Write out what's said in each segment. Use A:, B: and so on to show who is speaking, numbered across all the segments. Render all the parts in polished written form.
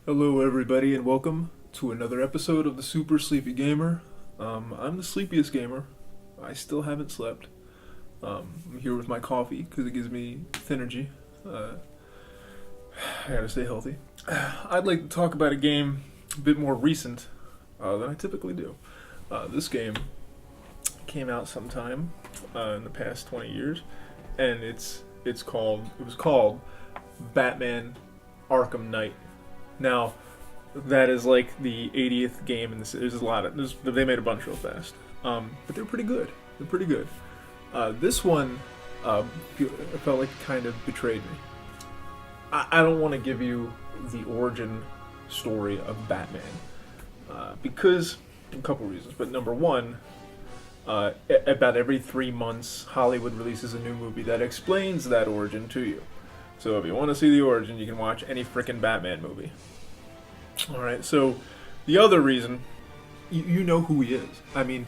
A: Hello, everybody, and welcome to another episode of the Super Sleepy Gamer. I'm the sleepiest gamer. I still haven't slept. I'm here with my coffee because it gives me energy. I gotta stay healthy. I'd like to talk about a game a bit more recent than I typically do. This game came out sometime in the past 20 years, and it was called Batman Arkham Knight. Now, that is like the 80th game in this. There's a lot of they made a bunch real fast, but they're pretty good. They're pretty good. This one, I felt like it kind of betrayed me. I don't want to give you the origin story of Batman because a couple reasons. But number one, about every 3 months, Hollywood releases a new movie that explains that origin to you. So if you want to see the origin, you can watch any frickin' Batman movie. Alright, so the other reason, you know who he is. I mean,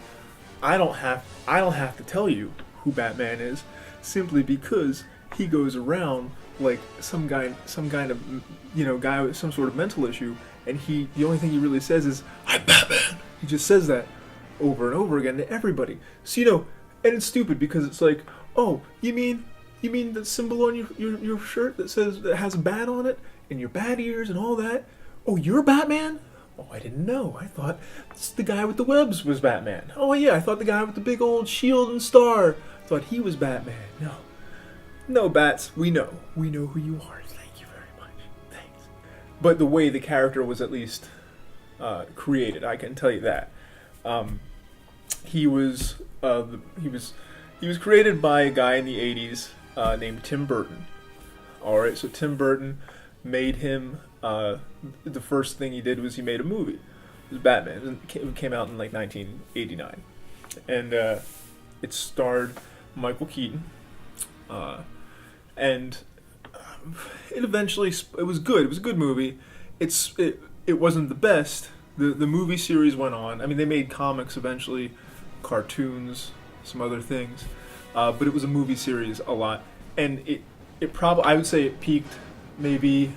A: I don't have to tell you who Batman is, simply because he goes around like some kind of guy with some sort of mental issue, and the only thing he really says is, "I'm Batman." He just says that over and over again to everybody. So and it's stupid because it's like, oh, you mean the symbol on your shirt that has a bat on it, and your bat ears and all that? Oh, you're Batman? Oh, I didn't know. I thought the guy with the webs was Batman. Oh yeah, I thought the guy with the big old shield and star, I thought he was Batman. No, Bats, we know who you are. Thank you very much. Thanks. But the way the character was at least created, I can tell you that. He was created by a guy in the 80s named Tim Burton. Alright, so Tim Burton made him, the first thing he did was he made a movie. It was Batman. It came out in like 1989. And it starred Michael Keaton. And it was good. It was a good movie. It wasn't the best. The movie series went on. I mean, they made comics eventually, cartoons, some other things. But it was a movie series a lot. And it probably, I would say it peaked maybe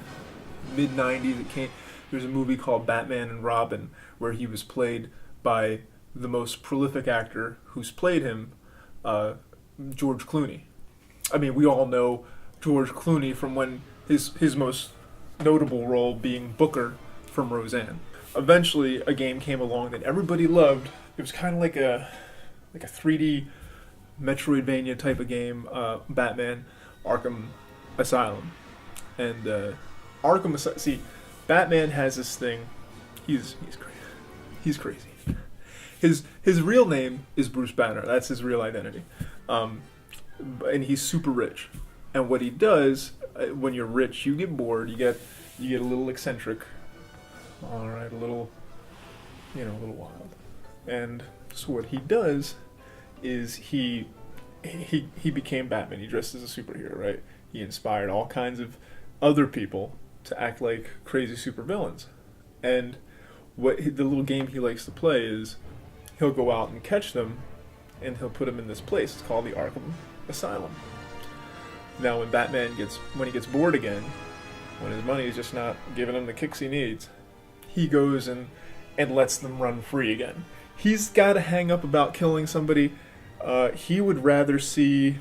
A: mid-90s. There's a movie called Batman and Robin where he was played by the most prolific actor who's played him, George Clooney. I mean, we all know George Clooney from when his most notable role being Booker from Roseanne. Eventually, a game came along that everybody loved. It was kind of like a 3D Metroidvania type of game, Batman Arkham Asylum. And see, Batman has this thing. He's crazy. He's crazy. His real name is Bruce Banner. That's his real identity. And he's super rich. And what he does, when you're rich, you get bored. You get a little eccentric. All right, a little wild. And so what he does is he became Batman. He dressed as a superhero, right? He inspired all kinds of other people to act like crazy supervillains. And the little game he likes to play is he'll go out and catch them, and he'll put them in this place. It's called the Arkham Asylum. Now, when he gets bored again, when his money is just not giving him the kicks he needs, he goes and lets them run free again. He's got to hang up about killing somebody. He would rather see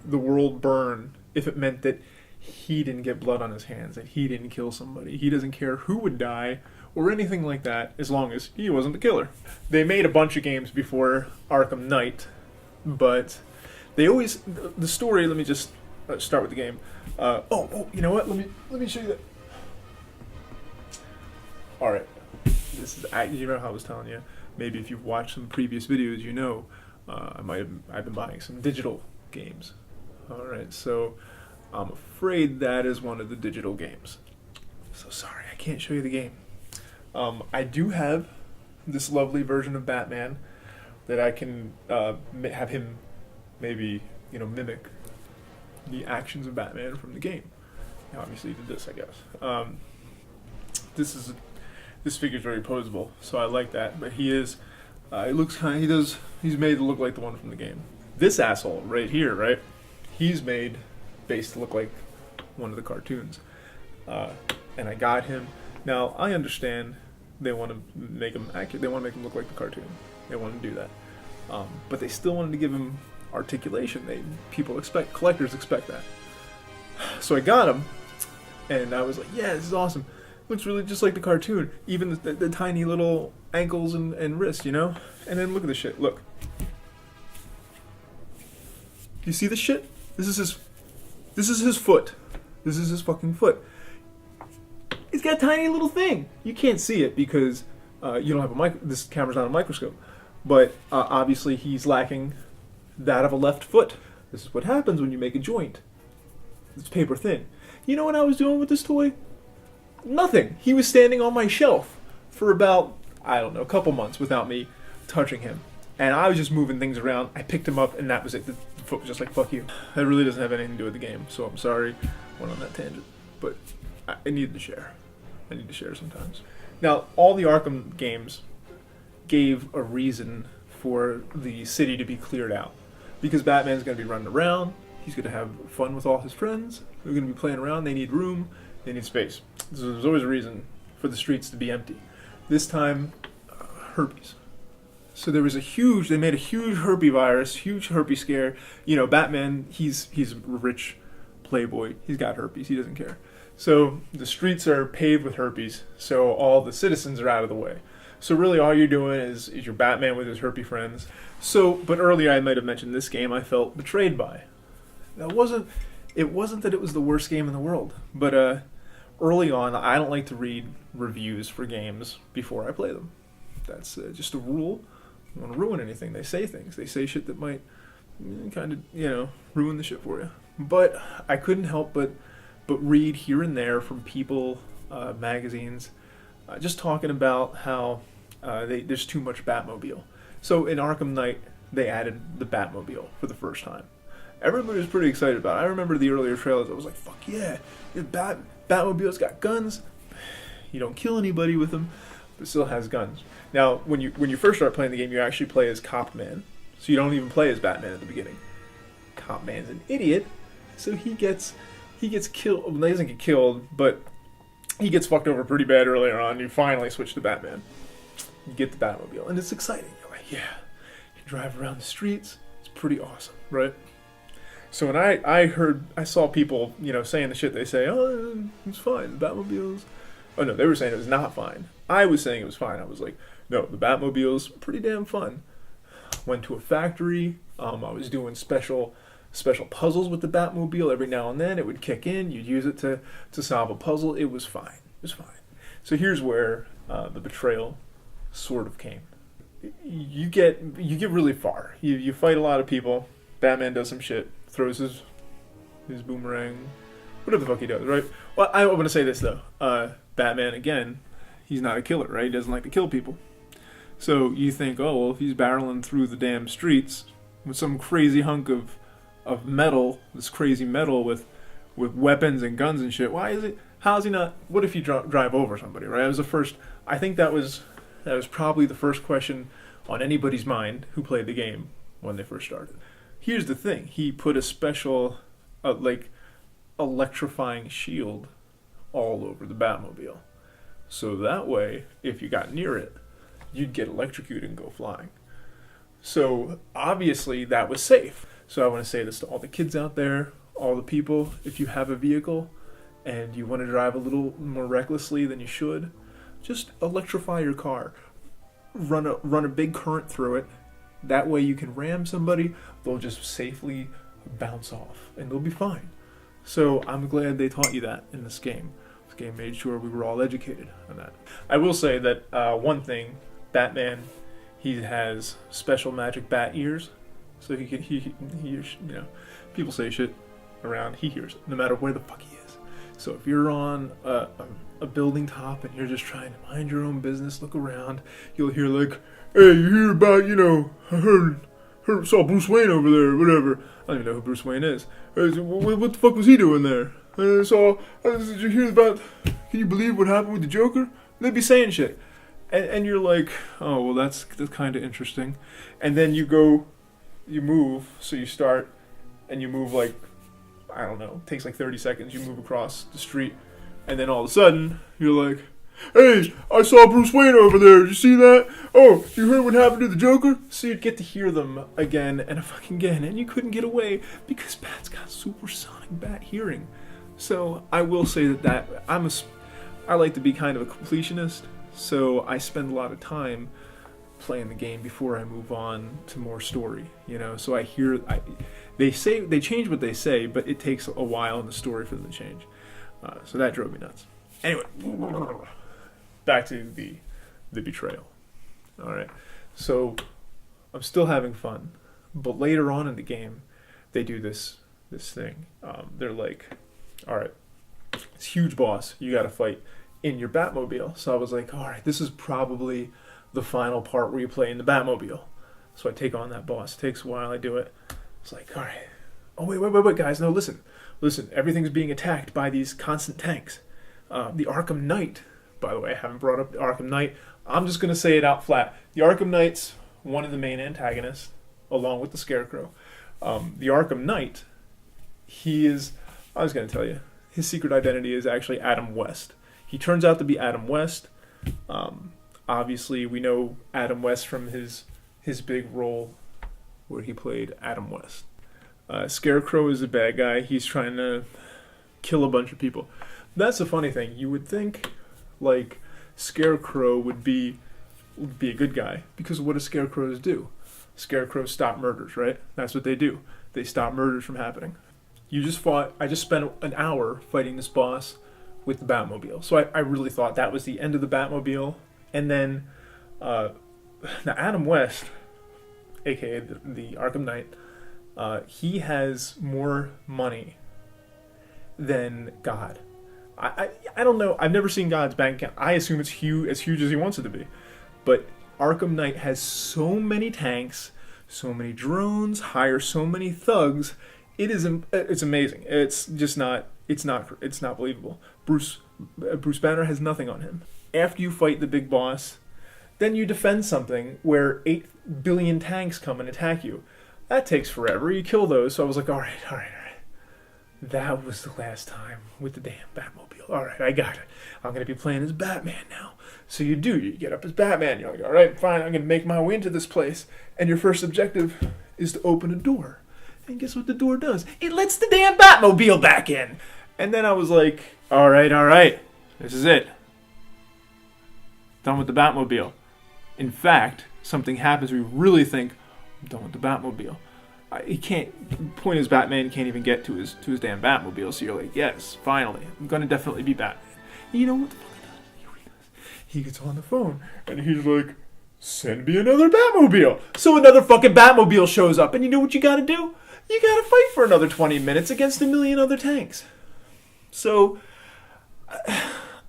A: the world burn if it meant that he didn't get blood on his hands, that he didn't kill somebody. He doesn't care who would die or anything like that, as long as he wasn't the killer. They made a bunch of games before Arkham Knight, but the story. Let me just start with the game. You know what? Let me show you that. All right, this is, you know how I was telling you. Maybe if you've watched some previous videos, you know I've been buying some digital games. All right, so I'm afraid that is one of the digital games. So sorry, I can't show you the game. I do have this lovely version of Batman that I can have him maybe mimic the actions of Batman from the game. He obviously did this, I guess. This figure's very posable, so I like that. But he's made to look like the one from the game. This asshole right here, right? He's made based to look like one of the cartoons. And I got him Now, I understand they want to make him accurate. They want to make him look like the cartoon. They want to do that. But they still wanted to give him articulation. Collectors expect that. So I got him, and I was like, yeah, this is awesome. Looks really just like the cartoon. Even the tiny little ankles and wrists, And then look at this shit. Look. You see this shit? This is his foot. This is his fucking foot. He's got a tiny little thing. You can't see it because you don't have this camera's not a microscope. But obviously he's lacking that of a left foot. This is what happens when you make a joint. It's paper thin. You know what I was doing with this toy? Nothing. He was standing on my shelf for about, I don't know, a couple months without me touching him. And I was just moving things around. I picked him up and that was it. The foot was just like, fuck you. That really doesn't have anything to do with the game. So I'm sorry I went on that tangent. But I needed to share. I need to share sometimes. Now, all the Arkham games gave a reason for the city to be cleared out. Because Batman's going to be running around. He's going to have fun with all his friends. They're going to be playing around. They need room. They need space. So there's always a reason for the streets to be empty. This time, herpes. So they made a huge huge herpes scare. Batman, he's a rich playboy. He's got herpes. He doesn't care. So the streets are paved with herpes. So all the citizens are out of the way. So really all you're doing is you're Batman with his herpy friends. But earlier I might have mentioned this game I felt betrayed by. It wasn't that it was the worst game in the world. But early on, I don't like to read reviews for games before I play them. That's just a rule. I don't want to ruin anything. They say things. They say shit that might kind of, ruin the shit for you. But I couldn't help but read here and there from people, magazines, just talking about how there's too much Batmobile. So in Arkham Knight, they added the Batmobile for the first time. Everybody was pretty excited about it. I remember the earlier trailers. I was like, fuck yeah. Batmobile's got guns. You don't kill anybody with them, but it still has guns. Now, when you first start playing the game, you actually play as Cop Man. So you don't even play as Batman at the beginning. Cop Man's an idiot, so he gets killed. Well, he doesn't get killed, but he gets fucked over pretty bad earlier on. You finally switch to Batman. You get the Batmobile, and it's exciting. You're like, yeah, you drive around the streets. It's pretty awesome, right? So when I saw people, saying the shit they say, oh, it's fine, the Batmobile's... Oh, no, they were saying it was not fine. I was saying it was fine. I was like, no, the Batmobile's pretty damn fun. Went to a factory. I was doing special puzzles with the Batmobile. Every now and then it would kick in. You'd use it to solve a puzzle. It was fine. It was fine. So here's where the betrayal sort of came. You get really far. You fight a lot of people. Batman does some shit. Throws his boomerang, whatever the fuck he does, right? Well, I want to say this though. Batman, again, he's not a killer, right? He doesn't like to kill people. So you think, oh well, if he's barreling through the damn streets with some crazy hunk of metal, this crazy metal with weapons and guns and shit, how is he not? What if you drive over somebody, right? It was the first. I think that was probably the first question on anybody's mind who played the game when they first started. Here's the thing. He put a special, electrifying shield all over the Batmobile. So that way, if you got near it, you'd get electrocuted and go flying. So obviously that was safe. So I want to say this to all the kids out there, all the people, if you have a vehicle and you want to drive a little more recklessly than you should, just electrify your car. Run a big current through it. That way you can ram somebody, they'll just safely bounce off, and they'll be fine. So I'm glad they taught you that in this game. This game made sure we were all educated on that. I will say that one thing, Batman, he has special magic bat ears, so he hears, people say shit around, he hears it, no matter where the fuck he is. So if you're on a building top and you're just trying to mind your own business, look around, you'll hear like, hey, you hear about, I heard saw Bruce Wayne over there, or whatever. I don't even know who Bruce Wayne is. What the fuck was he doing there? Did you hear about, can you believe what happened with the Joker? They'd be saying shit. And you're like, oh, well, that's kind of interesting. And then you move, so you start, and you move like, I don't know, it takes like 30 seconds, you move across the street, and then all of a sudden, you're like, Hey, I saw Bruce Wayne over there. Did you see that? Oh, you heard what happened to the Joker? So you'd get to hear them again and fucking again, and you couldn't get away because Bat's got supersonic bat hearing. So I will say that I like to be kind of a completionist, so I spend a lot of time playing the game before I move on to more story, so they change what they say, but it takes a while in the story for them to change, so that drove me nuts. Anyway, back to the betrayal. All right, so I'm still having fun, but later on in the game they do this thing. They're like, all right, it's huge boss you gotta fight in your Batmobile. So I was like, all right, this is probably the final part where you play in the Batmobile. So I take on that boss. It takes a while. I do it. It's like, all right. Oh, wait, guys. No, listen. Everything's being attacked by these constant tanks. The Arkham Knight, by the way, I haven't brought up the Arkham Knight. I'm just going to say it out flat. The Arkham Knight's one of the main antagonists, along with the Scarecrow. The Arkham Knight, I was going to tell you, his secret identity is actually Adam West. He turns out to be Adam West. Obviously, we know Adam West from his big role where he played Adam West. Scarecrow is a bad guy. He's trying to kill a bunch of people. That's the funny thing. You would think, like, Scarecrow would be a good guy, because what do scarecrows do? Scarecrows stop murders, right? That's what they do. They stop murders from happening. I just spent an hour fighting this boss with the Batmobile. So I really thought that was the end of the Batmobile. And then now Adam West, aka the Arkham Knight, he has more money than God. I don't know. I've never seen God's bank account. I assume it's as huge as he wants it to be. But Arkham Knight has so many tanks, so many drones, hires so many thugs. It's amazing. It's just not. It's not believable. Bruce Banner has nothing on him. After you fight the big boss, then you defend something where 8 billion tanks come and attack you. That takes forever. You kill those. So I was like, all right. That was the last time with the damn Batmobile. All right, I got it. I'm going to be playing as Batman now. So you get up as Batman. You're like, all right, fine, I'm going to make my way into this place. And your first objective is to open a door. And guess what the door does? It lets the damn Batmobile back in. And then I was like, all right, this is it. Done with the Batmobile. In fact, something happens where you really think, I'm done with the Batmobile. He can't. Point is, Batman can't even get to his damn Batmobile. So you're like, yes, finally, I'm gonna definitely be Batman. And you know what the fuck he does? He gets on the phone and he's like, send me another Batmobile. So another fucking Batmobile shows up, and you know what you gotta do? You gotta fight for another 20 minutes against 1 million other tanks. So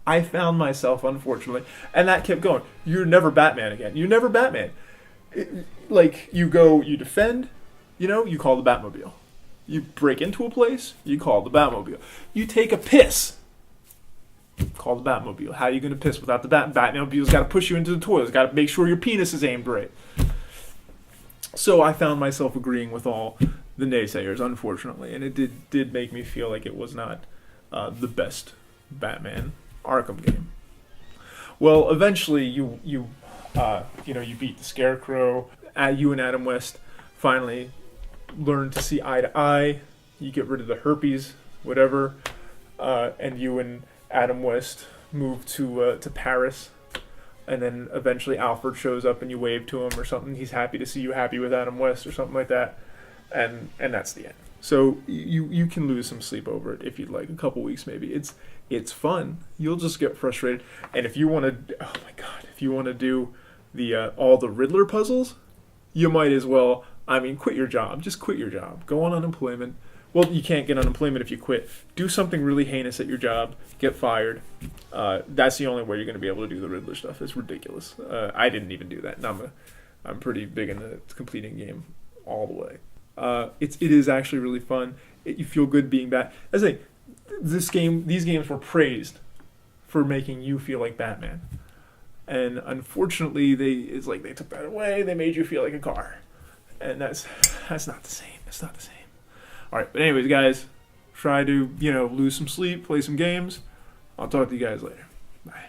A: I found myself, unfortunately, and that kept going. You're never Batman again. You're never Batman. You defend. You call the Batmobile. You break into a place, you call the Batmobile. You take a piss, call the Batmobile. How are you going to piss without the Batmobile's got to push you into the toilet. It's got to make sure your penis is aimed right. So I found myself agreeing with all the naysayers, unfortunately, and it did make me feel like it was not the best Batman Arkham game. Well, eventually you beat the Scarecrow. You and Adam West finally learn to see eye to eye. You get rid of the herpes, whatever, and you and Adam West move to Paris. And then eventually Alfred shows up and you wave to him or something. He's happy to see you happy with Adam West or something like that. And that's the end. So you can lose some sleep over it if you'd like, a couple weeks maybe. It's fun. You'll just get frustrated. And if you want to do the all the Riddler puzzles, you might as well. Quit your job. Just quit your job. Go on unemployment. Well, you can't get unemployment if you quit. Do something really heinous at your job. Get fired. That's the only way you're going to be able to do the Riddler stuff. It's ridiculous. I didn't even do that. And I'm pretty big into completing game all the way. It is actually really fun. You feel good being back. As I say, these games were praised for making you feel like Batman. And unfortunately, they took that away. They made you feel like a car. And that's not the same. It's not the same. All right, but anyways, guys, try to lose some sleep, play some games. I'll talk to you guys later. Bye.